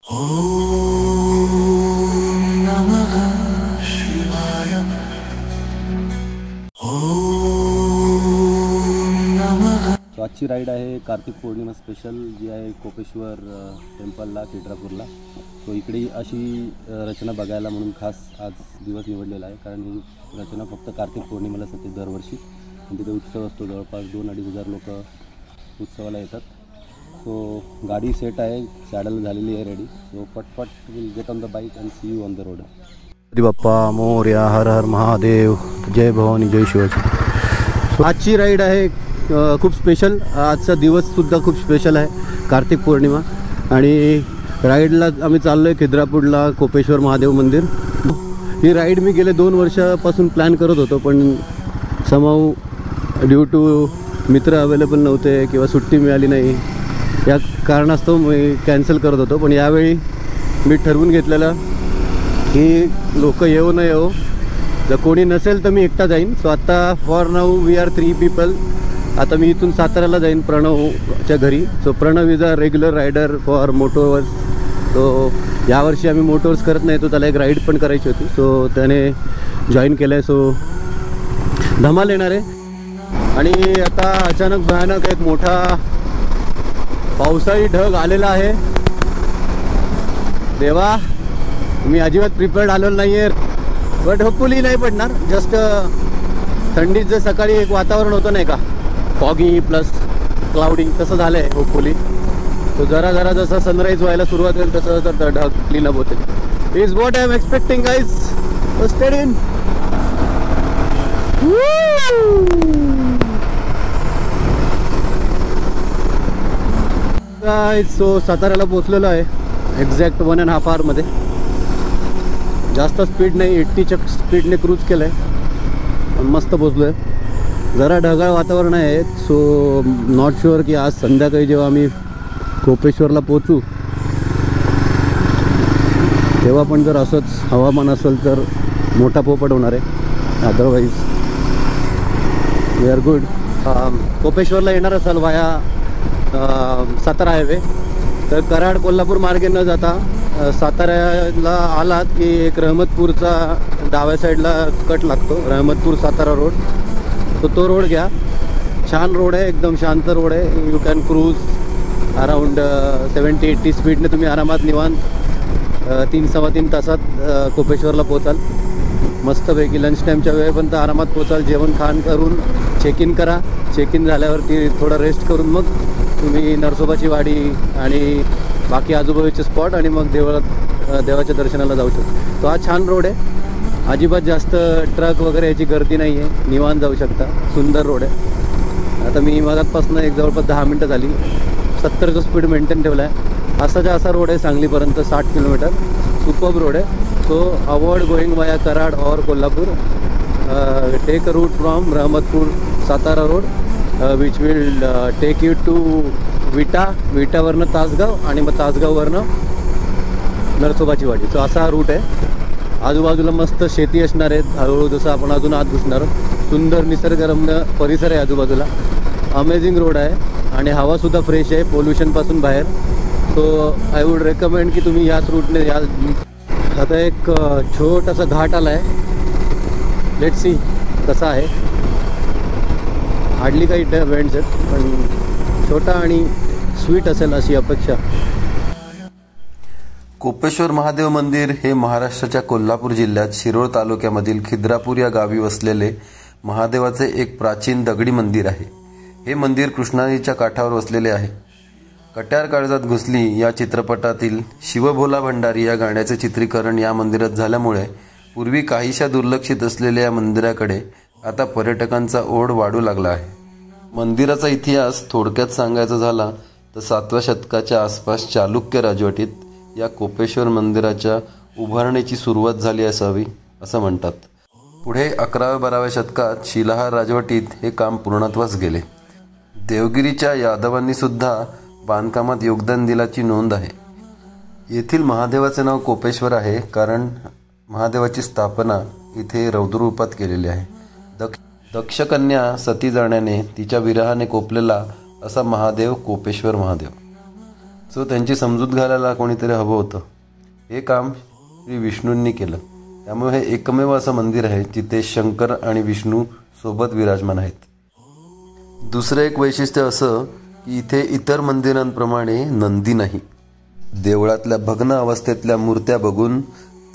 आजची राईड आहे कार्तिक पौर्णिमा स्पेशल जी आहे कोपेश्वर टेम्पलला खिद्रापूरला. सो इकडे अशी रचना बघायला म्हणून खास आज दिवस निवडलेला आहे, कारण ही रचना फक्त कार्तिक पौर्णिमेलाच होते दरवर्षी. आणि तिथे उत्सव असतो, जवळपास 2-2.5 हजार लोक उत्सवाला येतात. सो गाडी सेट आहे, सॅडल झालेली आहे रेडी. सो पटपट will get on the bike and see you on the road. हरी बाप्पा मोरया, हर हर महादेव, जय भवानी, जय शिवाजी. आजची राईड आहे खूप स्पेशल. आजचा दिवससुद्धा खूप स्पेशल आहे, कार्तिक पौर्णिमा. आणि राईडला आम्ही चाललो आहे खिद्रापूरला कोपेश्वर महादेव मंदिर. ही राईड मी गेले 2 वर्षापासून प्लॅन करत होतो, पण समाऊ ड्यू टू मित्र अवेलेबल नव्हते किंवा सुट्टी मिळाली नाही, या कारणास्तव मी कॅन्सल करत होतो. पण यावेळी मी ठरवून घेतलेलं की लोक येऊ न येऊ, जर कोणी नसेल तर मी एकटा जाईन. सो आता for now we are 3 people. आता मी इथून साताऱ्याला जाईन प्रणवच्या घरी. So Pranav is a regular rider for Motoverse. So यावर्षी आम्ही मोटोवर्स करत नाही, तो त्याला एक राईड पण करायची होती. सो त्याने जॉईन केलं आहे. सो धमाल येणार आहे. आणि आता अचानक भयानक एक मोठा पावसाळी ढग आलेला आहे. देवा, मी अजिबात प्रिपेअर्ड आलेलो नाही आहे, बट होपफुली नाही पडणार. जस्ट थंडीचं सकाळी एक वातावरण होतं नाही का, फॉगी प्लस क्लाउडी, तसं झालं आहे होपफुली. तो जरा जरा जसा सनराईज व्हायला सुरुवात होईल तसं तर ढग क्लीन अप होते. Is what I am expecting guys. Stayed in. So साताऱ्याला पोचलेलो आहे एक्झॅक्ट 1.5 hourमध्ये. जास्त स्पीड नाही, 80च्या स्पीडने क्रूज केलं आहे, पण मस्त पोचलो आहे. जरा ढगाळ वातावरण आहे. सो नॉट शुअर की आज संध्याकाळी जेव्हा आम्ही कोपेश्वरला पोचू तेव्हा पण जर असंच हवामान असेल तर मोठा पोपट होणार आहे. Otherwise we are good. कोपेश्वरला येणार असाल वाया सातारा हायवे तर कराड कोल्हापूर मार्गे न जाता साताऱ्याला आलात की एक रहमतपूरचा डाव्या साईडला कट लागतो, रहमतपूर सातारा रोड. तो रोड घ्या. छान रोड आहे, एकदम शांत रोड आहे. यू कॅन क्रूज अराउंड 70-80 स्पीडने तुम्ही आरामात निवांत 3-3.25 तासात कोपेश्वरला पोचाल. मस्तपैकी लंच टाईमच्या वेळेपर्यंत आरामात पोचाल. जेवण खाण करून चेक इन करा. चेक इन झाल्यावरती थोडा रेस्ट करून मग तुम्ही नरसोबाची वाडी आणि बाकी आजूबाजूचे स्पॉट आणि मग देवाच्या दर्शनाला जाऊ शकता. तो हा छान रोड आहे. अजिबात जास्त ट्रक वगैरे याची गर्दी नाही आहे, निवांत जाऊ शकता. सुंदर रोड आहे. आता मी मगातपासून एक जवळपास 10 मिनटं झाली 70चा स्पीड मेंटेन ठेवला आहे. असाचा असा रोड आहे सांगलीपर्यंत 60 किलोमीटर. सुपर्ब रोड आहे. So avoid going via Karad or Kolhapur. Take a route from Rahimatpur Satara road which will take you to विटावरनं तासगाव आणि मग तासगाववरनं नरसोबाची वाडी. सो असा हा रूट आहे. आजूबाजूला मस्त शेती असणार आहेत. हळूहळू जसं आपण अजून आत घुसणार. सुंदर निसर्गरम्य परिसर आहे आजूबाजूला. अमेझिंग रोड आहे आणि हवासुद्धा फ्रेश आहे पोल्युशनपासून बाहेर. सो आय वूड रेकमेंड की तुम्ही याच रूटने या. आता एक छोटासा घाट आला आहे. लेट्स सी कसा आहे. हार्डली काही वेंट्स आहेत, पण छोटा आणि स्वीट असेल अशी अपेक्षा. कोपेश्वर महादेव मंदिर हे महाराष्ट्राच्या कोल्हापूर जिल्ह्यात शिरोळ तालुक्यामधील खिद्रापूर या गावी वसलेले महादेवाचे एक प्राचीन दगडी मंदिर आहे. हे मंदिर कृष्णा नदीच्या काठावर वसलेले आहे. कट्यार काळजात घुसली या चित्रपटातील शिवभोला भंडारी या गाण्याचे चित्रीकरण या मंदिरात झाल्यामुळे पूर्वी काहीशा दुर्लक्षित असलेल्या या मंदिराकडे आता पर्यटकांचा ओढ वाढू लागला आहे. मंदिराचा इतिहास थोडक्यात सांगायचा झाला तर 7व्या शतकाच्या आसपास चालुक्य राजवटीत या कोपेश्वर मंदिराच्या उभारणीची सुरुवात झाली असावी असं म्हणतात. पुढे 11व्या-12व्या शतकात शिलाहार राजवटीत हे काम पूर्णत्वास गेले. देवगिरीच्या यादवांनी सुद्धा बांधकामात योगदान दिल्याची नोंद आहे. येथील महादेवाचे नाव कोपेश्वर आहे कारण महादेवाची स्थापना इथे रौद्ररूपात केलेली आहे. दक्षकन्या सती जाण्याने तिच्या विरहाने कोपलेला असा महादेव कोपेश्वर महादेव. सो त्यांची समजूत घालायला कोणीतरी हवं होतं. हे काम श्री विष्णूंनी केलं. त्यामुळे हे एकमेव असं मंदिर आहे जिथे शंकर आणि विष्णू सोबत विराजमान आहेत. दुसरं एक वैशिष्ट्य असं की इथे इतर मंदिरांप्रमाणे नंदी नाही. देवळातल्या भग्न अवस्थेतल्या मूर्त्या बघून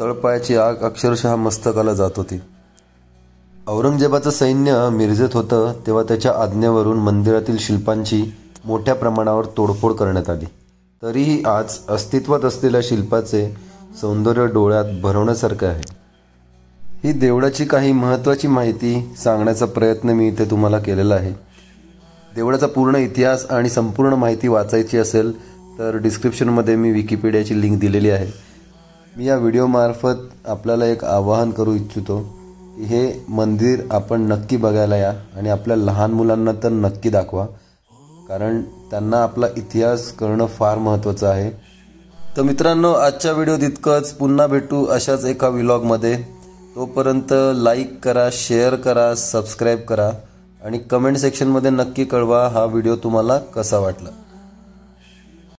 तळपायाची आग अक्षरशः मस्तकाला जात होती. औरंगजेबाचं सैन्य मिरजेत होतं तेव्हा त्याच्या आज्ञेवरून मंदिरातील शिल्पांची मोठ्या प्रमाणावर तोडफोड करण्यात आली. तरीही आज अस्तित्वात असलेल्या शिल्पाचे सौंदर्य डोळ्यात भरवण्यासारखं आहे. ही देवळाची काही महत्त्वाची माहिती सांगण्याचा प्रयत्न मी इथे तुम्हाला केलेला आहे. देवळाचा पूर्ण इतिहास आणि संपूर्ण माहिती वाचायची असेल तर डिस्क्रिप्शनमध्ये मी विकिपीडियाची लिंक दिलेली आहे. मी या व्हिडिओमार्फत आपल्याला एक आवाहन करू इच्छितो की हे मंदिर आपण नक्की बघायला या आणि आपल्या लहान मुलांना तर नक्की दाखवा, कारण त्यांना आपला इतिहास कळणं फार महत्त्वाचं आहे. तर मित्रांनो, आजच्या व्हिडिओत इतकंच. पुन्हा भेटू अशाच एका व्लॉगमध्ये. तोपर्यंत लाईक करा, शेअर करा, सबस्क्राईब करा आणि कमेंट सेक्शनमध्ये नक्की कळवा हा व्हिडिओ तुम्हाला कसा वाटला.